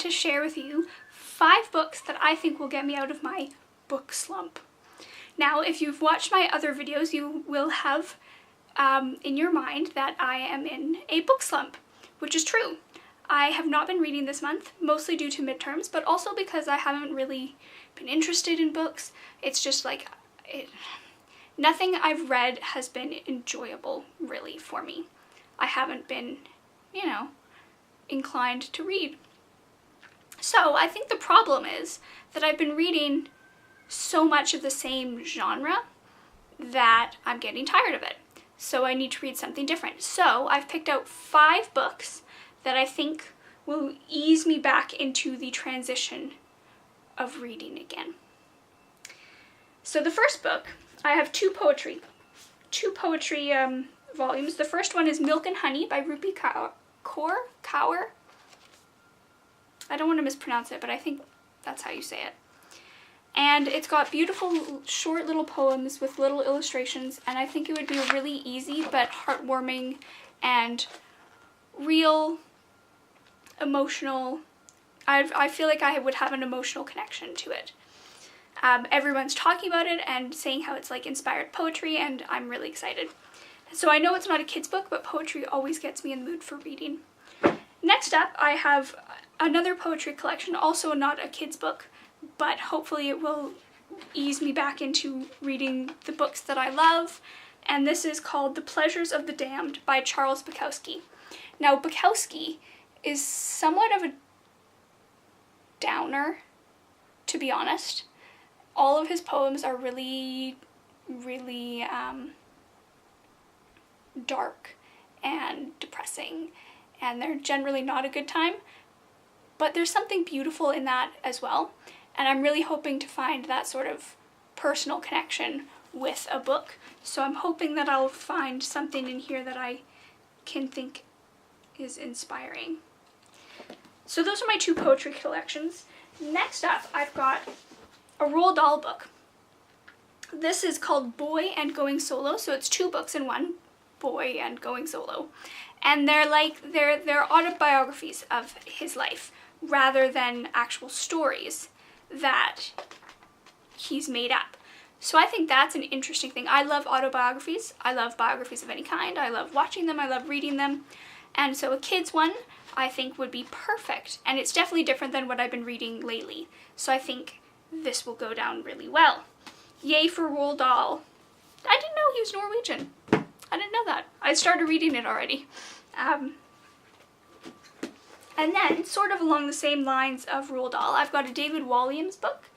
to share with you 5 books that I think will get me out of my book slump. Now, if you've watched my other videos, you will have in your mind that I am in a book slump, which is true. I have not been reading this month, mostly due to midterms, but also because I haven't really been interested in books. It's just like, nothing I've read has been enjoyable, really, for me. I haven't been, inclined to read. So I think the problem is that I've been reading so much of the same genre that I'm getting tired of it. So I need to read something different. So I've picked out 5 books that I think will ease me back into the transition of reading again. So the first book, I have two poetry volumes. The first one is Milk and Honey by Rupi Kaur. I don't want to mispronounce it, but I think that's how you say it. And it's got beautiful short little poems with little illustrations, and I think it would be a really easy but heartwarming and real emotional, I feel like I would have an emotional connection to it. Everyone's talking about it and saying how it's like inspired poetry, and I'm really excited. So I know it's not a kid's book, but poetry always gets me in the mood for reading. Next up, I have another poetry collection, also not a kid's book, but hopefully it will ease me back into reading the books that I love. And this is called The Pleasures of the Damned by Charles Bukowski. Now, Bukowski is somewhat of a downer, to be honest. All of his poems are really, really dark and depressing, and they're generally not a good time, but there's something beautiful in that as well, and I'm really hoping to find that sort of personal connection with a book. So I'm hoping that I'll find something in here that I can think is inspiring. So those are my 2 poetry collections. Next up, I've got a Roald Dahl book. This is called Boy and Going Solo, so it's 2 books in one, Boy and Going Solo. And they're autobiographies of his life rather than actual stories that he's made up. So I think that's an interesting thing. I love autobiographies. I love biographies of any kind. I love watching them. I love reading them. And so a kid's one I think would be perfect. And it's definitely different than what I've been reading lately. So I think this will go down really well. Yay for Roald Dahl. I didn't know he was Norwegian. I didn't know that. I started reading it already. And then, sort of along the same lines of Roald Dahl, I've got a David Walliams book.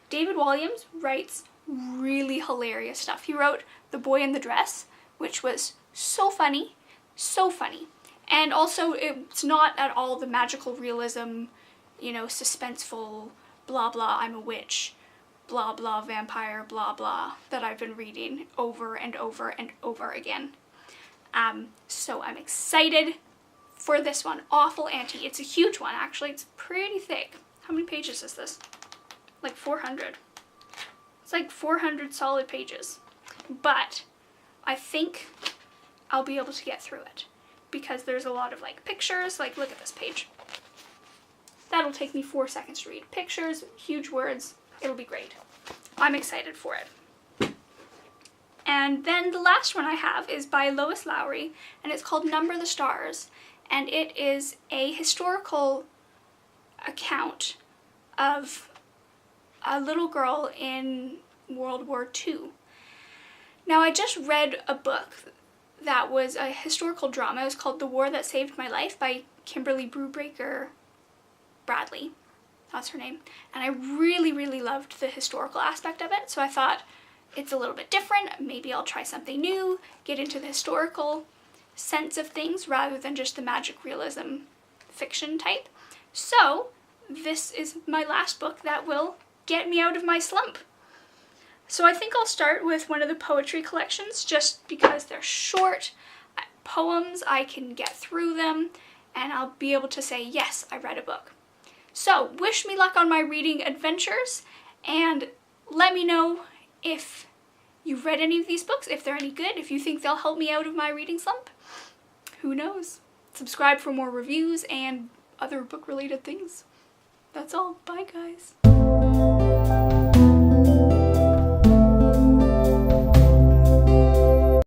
David Walliams writes really hilarious stuff. He wrote The Boy in the Dress, which was so funny, so funny. And also, it's not at all the magical realism, suspenseful, blah blah, I'm a witch, blah blah, vampire, blah blah, that I've been reading over and over and over again. So I'm excited for this one. Awful Auntie. It's a huge one, actually. It's pretty thick. How many pages is this? Like 400. It's like 400 solid pages. But I think I'll be able to get through it because there's a lot of pictures. Look at this page. That'll take me 4 seconds to read. Pictures, huge words. It'll be great. I'm excited for it. And then the last one I have is by Lois Lowry, and it's called Number the Stars. And it is a historical account of a little girl in World War II. Now, I just read a book that was a historical drama. It was called The War That Saved My Life by Kimberly Brubaker Bradley. That's her name. And I really, really loved the historical aspect of it. So I thought, it's a little bit different. Maybe I'll try something new, get into the historical sense of things rather than just the magic realism fiction type. So this is my last book that will get me out of my slump. So I think I'll start with one of the poetry collections just because they're short poems. I can get through them and I'll be able to say, yes, I read a book. So wish me luck on my reading adventures and let me know if you've read any of these books, if they're any good, if you think they'll help me out of my reading slump. Who knows? Subscribe for more reviews and other book-related things. That's all. Bye, guys.